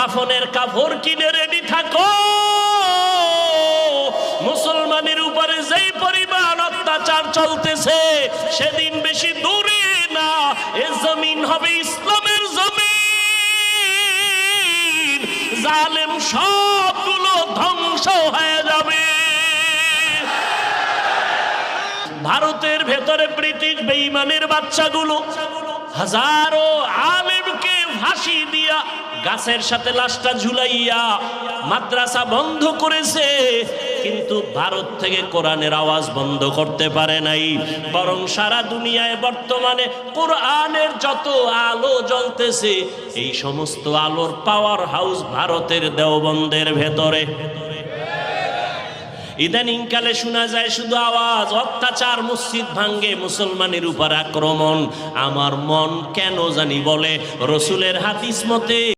কাফনের কাপড় কিনে রেডি থাকো। মুসলমানের উপরে যেই পরিমাণ অত্যাচার চলতেছে সেদিন বেশি দূরে না, এ জমিন হবে ইসলামের জমিন। জালেম সবগুলো ধ্বংস হয়ে যাবে। ভারতের ভেতরে ব্রিটিশ বেঈমানের বাচ্চাগুলো হাজারো আলেমকে ফাঁসি দিয়া গাছের সাথে লাশটা ঝুলাইয়া মাদ্রাসা বন্ধ করেছে, কিন্তু ভারত থেকে কোরআনের আওয়াজ বন্ধ করতে পারে নাই। বরং সারা দুনিয়ায় বর্তমানে কোরআনের যত আলো জ্বলতেছে এই সমস্ত আলোর পাওয়ার হাউস ভারতের দেওবন্দের ভেতরে। ইদানিংকালে শোনা যায় শুধু আওয়াজ, অত্যাচার, মসজিদ ভাঙ্গে, মুসলমানের উপর আক্রমণ। আমার মন কেন জানি বলে রসুলের হাদিস মতে